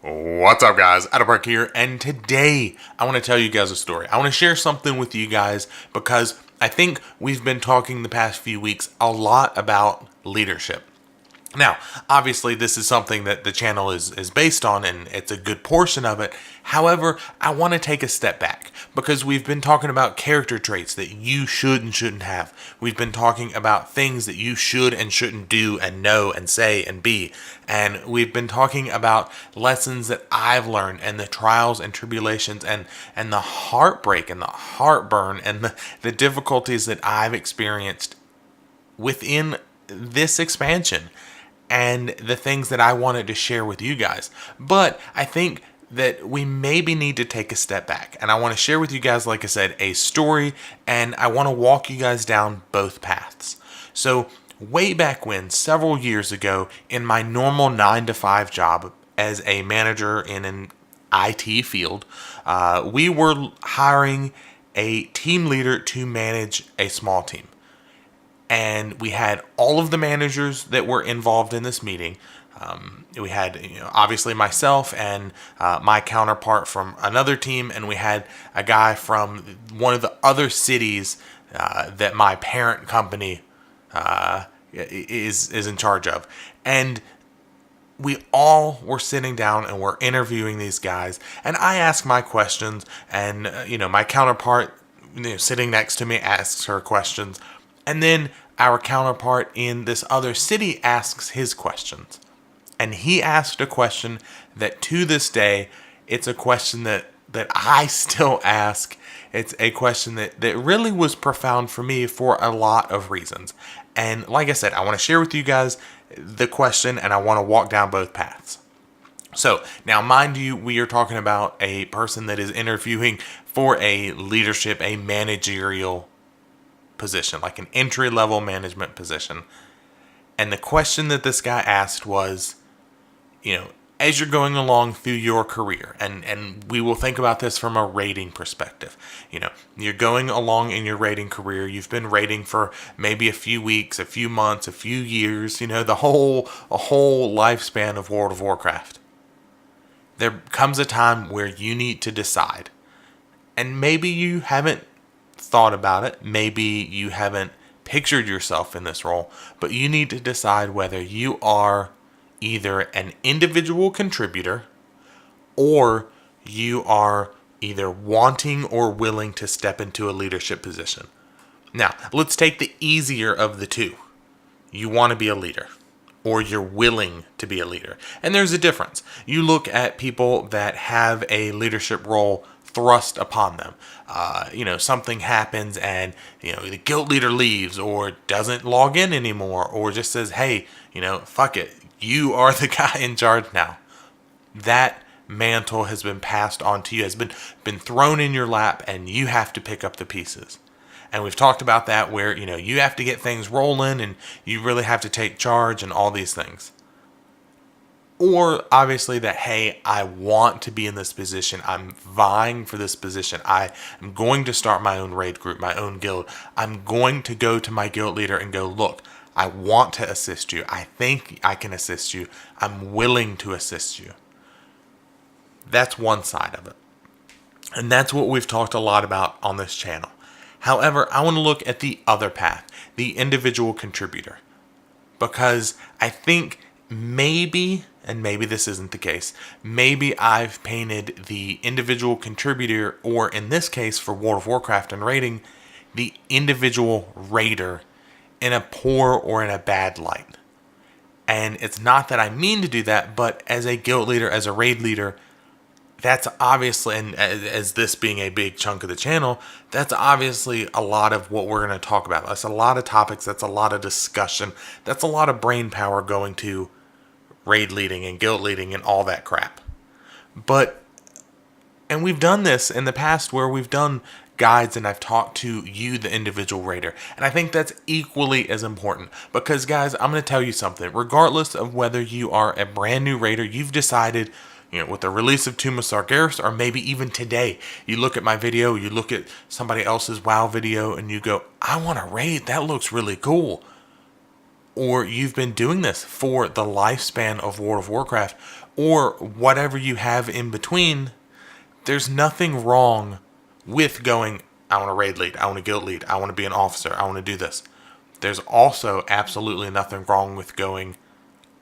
What's up, guys? Adamberg here, and today I want to tell you guys a story. I want to share something with you guys because I think we've been talking the past few weeks a lot about leadership. Now, obviously, this is something that the channel is based on, and it's a good portion of it. However, I want to take a step back because we've been talking about character traits that you should and shouldn't have. We've been talking about things that you should and shouldn't do and know and say and be. And we've been talking about lessons that I've learned and the trials and tribulations and the heartbreak and the heartburn and the difficulties that I've experienced within this expansion and the things that I wanted to share with you guys. But I think that we maybe need to take a step back. And I want to share with you guys, like I said, a story, and I want to walk you guys down both paths. So way back when, several years ago, in my normal 9-to-5 job as a manager in an IT field, we were hiring a team leader to manage a small team. And we had all of the managers that were involved in this meeting. We had, obviously myself and my counterpart from another team, and we had a guy from one of the other cities that my parent company is in charge of. And we all were sitting down and we're interviewing these guys. And I ask my questions, and my counterpart, sitting next to me, asks her questions. And then our counterpart in this other city asks his questions. And he asked a question that to this day, it's a question that I still ask. It's a question that really was profound for me for a lot of reasons. And like I said, I want to share with you guys the question, and I want to walk down both paths. So now, mind you, we are talking about a person that is interviewing for a leadership, a managerial position, like an entry-level management position. And the question that this guy asked was, as you're going along through your career, and we will think about this from a rating perspective. You're going along in your rating career. You've been rating for maybe a few weeks, a few months, a few years, a whole lifespan of World of Warcraft. There comes a time where you need to decide. And maybe you haven't thought about it. Maybe you haven't pictured yourself in this role, but you need to decide whether you are either an individual contributor or you are either wanting or willing to step into a leadership position. Now, let's take the easier of the two. You want to be a leader, or you're willing to be a leader. And there's a difference. You look at people that have a leadership role thrust upon them. Something happens and, the guild leader leaves or doesn't log in anymore or just says, hey, fuck it. You are the guy in charge now. That mantle has been passed on to you, has been thrown in your lap, and you have to pick up the pieces. And we've talked about that where, you have to get things rolling and you really have to take charge and all these things. Or obviously that, hey, I want to be in this position. I'm vying for this position. I'm going to start my own raid group, my own guild. I'm going to go to my guild leader and go, look, I want to assist you. I think I can assist you. I'm willing to assist you. That's one side of it. And that's what we've talked a lot about on this channel. However, I want to look at the other path, the individual contributor. Because I think maybe, and maybe this isn't the case, maybe I've painted the individual contributor, or in this case for World of Warcraft and raiding, the individual raider in a poor or in a bad light. And it's not that I mean to do that, but as a guild leader, as a raid leader, that's obviously, and as this being a big chunk of the channel, that's obviously a lot of what we're going to talk about. That's a lot of topics. That's a lot of discussion. That's a lot of brain power going to raid leading and guild leading and all that crap. And we've done this in the past where we've done guides and I've talked to you, the individual raider. And I think that's equally as important because, guys, I'm going to tell you something. Regardless of whether you are a brand new raider, you've decided, with the release of Tomb of Sargeras, or maybe even today, you look at my video, you look at somebody else's WoW video, and you go, I want to raid. That looks really cool. Or you've been doing this for the lifespan of World of Warcraft, or whatever you have in between, there's nothing wrong with going, I want to raid lead, I want to guild lead, I want to be an officer, I want to do this. There's also absolutely nothing wrong with going,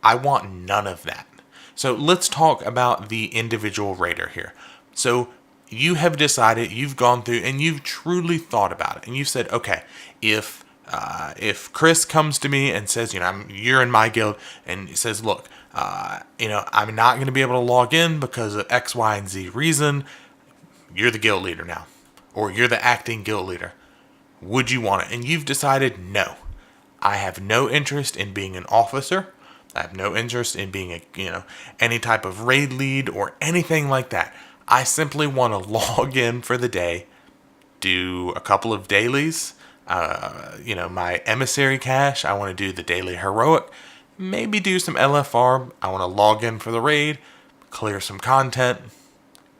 I want none of that. So let's talk about the individual raider here. So you have decided, you've gone through and you've truly thought about it, and you've said, okay, if Chris comes to me and says, you're in my guild, and he says, look, I'm not going to be able to log in because of X, Y, and Z reason. You're the guild leader now, or you're the acting guild leader. Would you want it? And you've decided, no, I have no interest in being an officer. I have no interest in being any type of raid lead or anything like that. I simply want to log in for the day, do a couple of dailies, my emissary cache. I want to do the daily heroic, maybe do some LFR. I want to log in for the raid, clear some content,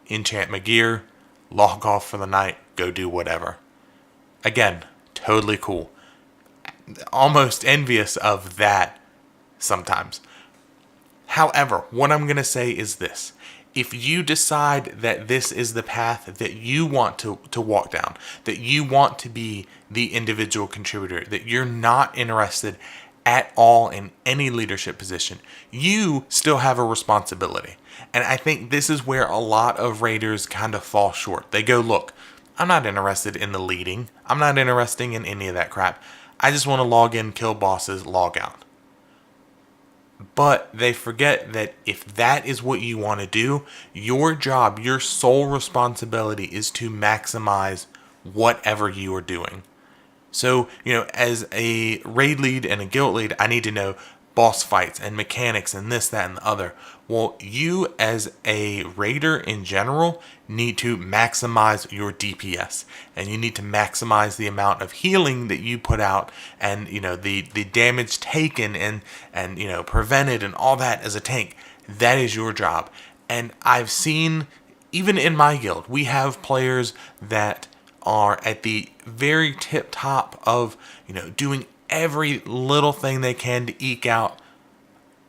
enchant my gear, log off for the night, go do whatever. Again, totally cool. Almost envious of that sometimes. However, what I'm going to say is this. If you decide that this is the path that you want to walk down, that you want to be the individual contributor, that you're not interested at all in any leadership position, you still have a responsibility. And I think this is where a lot of raiders kind of fall short. They go, look, I'm not interested in the leading. I'm not interested in any of that crap. I just want to log in, kill bosses, log out. But they forget that if that is what you want to do, your job, your sole responsibility is to maximize whatever you are doing. So, as a raid lead and a guild lead, I need to know boss fights and mechanics and this, that, and the other. Well, you as a raider in general need to maximize your DPS, and you need to maximize the amount of healing that you put out, and the damage taken and prevented and all that as a tank. That is your job. And I've seen, even in my guild, we have players that are at the very tip top of doing every little thing they can to eke out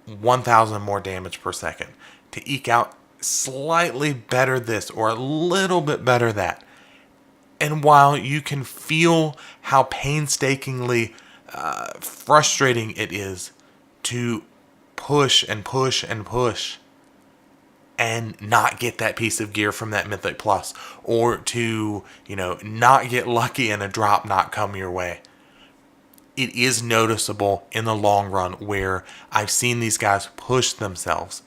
1,000 more damage per second, to eke out slightly better this or a little bit better that. And while you can feel how painstakingly frustrating it is to push and push and push and not get that piece of gear from that Mythic Plus, or to, not get lucky and a drop not come your way, it is noticeable in the long run where I've seen these guys push themselves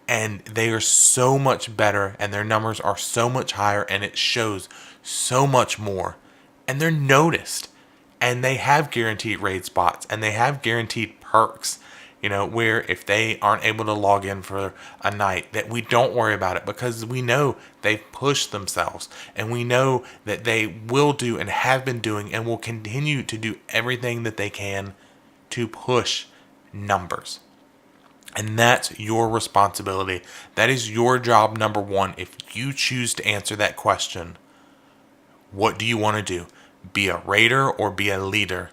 and they are so much better and their numbers are so much higher and it shows so much more, and they're noticed, and they have guaranteed raid spots and they have guaranteed perks, where if they aren't able to log in for a night, that we don't worry about it because we know they've pushed themselves, and we know that they will do and have been doing and will continue to do everything that they can to push numbers. And that's your responsibility. That is your job number one. If you choose to answer that question, what do you want to do? Be a raider or be a leader?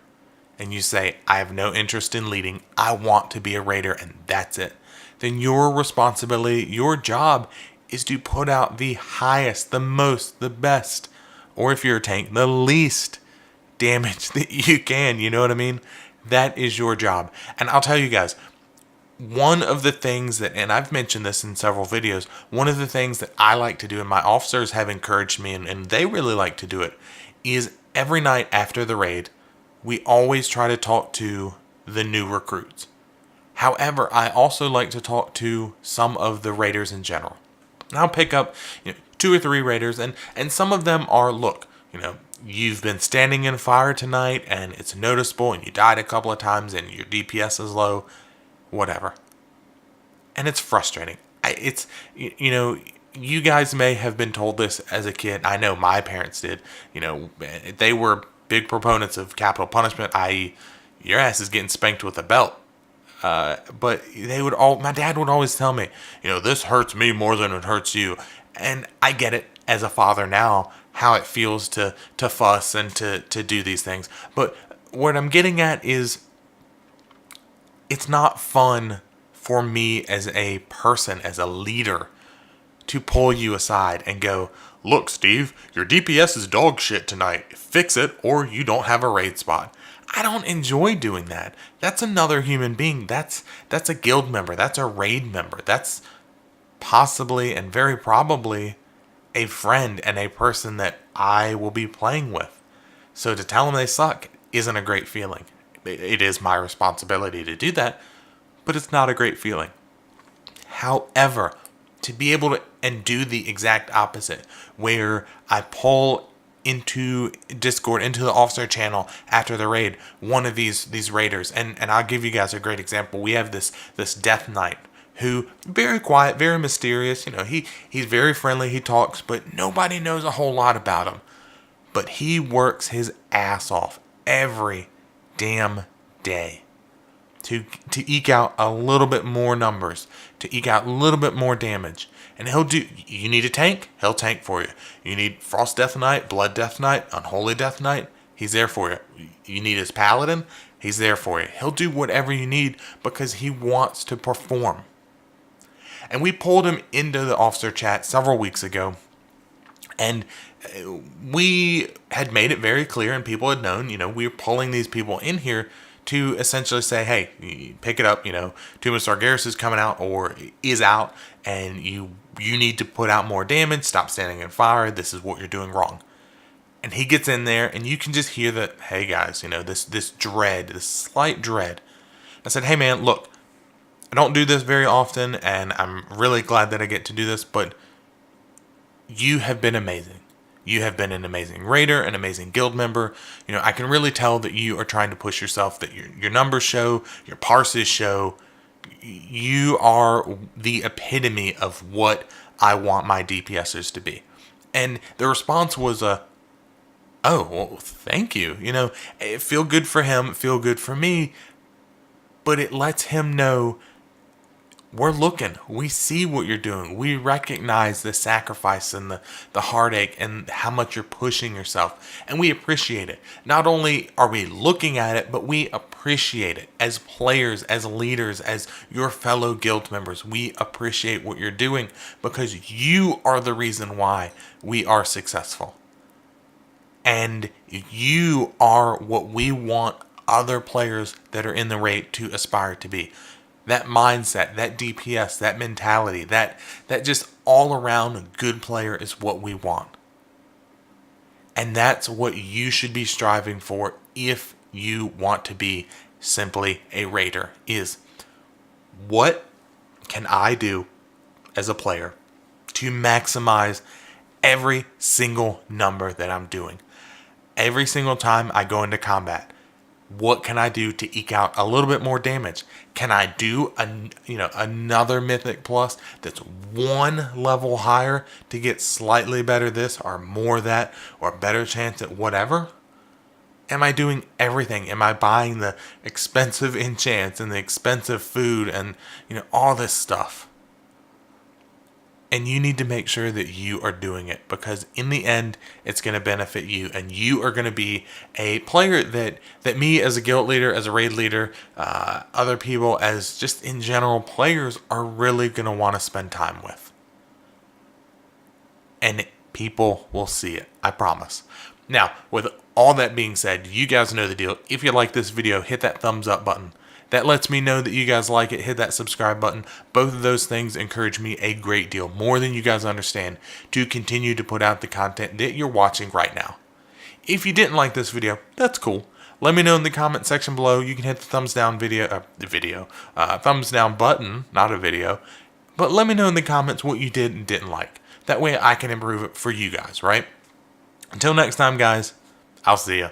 And you say, I have no interest in leading, I want to be a raider, and that's it. Then your responsibility, your job, is to put out the highest, the most, the best, or if you're a tank, the least damage that you can. You know what I mean? That is your job. And I'll tell you guys, one of the things that, and I've mentioned this in several videos, one of the things that I like to do, and my officers have encouraged me, and they really like to do it, is every night after the raid, we always try to talk to the new recruits. However, I also like to talk to some of the raiders in general. And I'll pick up 2 or 3 raiders, and some of them are, look, you've been standing in fire tonight and it's noticeable and you died a couple of times and your DPS is low, whatever. And it's frustrating. You guys may have been told this as a kid. I know my parents did. They were big proponents of capital punishment, i.e., your ass is getting spanked with a belt. But my dad would always tell me, this hurts me more than it hurts you. And I get it as a father now, how it feels to fuss and to do these things. But what I'm getting at is, it's not fun for me as a person, as a leader, to pull you aside and go, look, Steve, your DPS is dog shit tonight. Fix it or you don't have a raid spot. I don't enjoy doing that. That's another human being. That's a guild member. That's a raid member. That's possibly and very probably a friend and a person that I will be playing with. So to tell them they suck isn't a great feeling. It is my responsibility to do that, but it's not a great feeling. However, to be able to and do the exact opposite, where I pull into Discord, into the officer channel after the raid, one of these raiders, and I'll give you guys a great example. We have this Death Knight who very quiet, very mysterious. He's very friendly. He talks, but nobody knows a whole lot about him. But he works his ass off every damn day to eke out a little bit more numbers, to eke out a little bit more damage. And you need a tank? He'll tank for you. You need Frost Death Knight, Blood Death Knight, Unholy Death Knight? He's there for you. You need his Paladin? He's there for you. He'll do whatever you need because he wants to perform. And we pulled him into the officer chat several weeks ago. And we had made it very clear and people had known, we were pulling these people in here to essentially say, hey, pick it up, Tomb of Sargeras is coming out or is out, and you need to put out more damage, stop standing in fire, this is what you're doing wrong. And he gets in there, and you can just hear that, hey guys, this dread, this slight dread. I said, hey man, look, I don't do this very often, and I'm really glad that I get to do this, but you have been amazing. You have been an amazing raider, an amazing guild member. I can really tell that you are trying to push yourself, that your numbers show, your parses show. You are the epitome of what I want my DPSers to be. And the response was oh, well, thank you. It feel good for him, feel good for me, but it lets him know we're looking. We see what you're doing. We recognize the sacrifice and the heartache and how much you're pushing yourself. And we appreciate it. Not only are we looking at it, but we appreciate it. As players, as leaders, as your fellow guild members, we appreciate what you're doing because you are the reason why we are successful. And you are what we want other players that are in the raid to aspire to be. That mindset, that DPS, that mentality, that just all around good player is what we want. And that's what you should be striving for if you want to be simply a raider, is what can I do as a player to maximize every single number that I'm doing? Every single time I go into combat, what can I do to eke out a little bit more damage? Can I do another Mythic Plus that's one level higher to get slightly better this or more that or better chance at whatever? Am I doing everything? Am I buying the expensive enchants and the expensive food and all this stuff? And you need to make sure that you are doing it because in the end, it's going to benefit you. And you are going to be a player that me as a guild leader, as a raid leader, other people as just in general players are really going to want to spend time with. And people will see it, I promise. Now, with all that being said, you guys know the deal. If you like this video, hit that thumbs up button. That lets me know that you guys like it. Hit that subscribe button. Both of those things encourage me a great deal, more than you guys understand, to continue to put out the content that you're watching right now. If you didn't like this video, that's cool. Let me know in the comment section below. You can hit the thumbs down thumbs down button, not a video. But let me know in the comments what you did and didn't like. That way I can improve it for you guys, right? Until next time, guys, I'll see ya.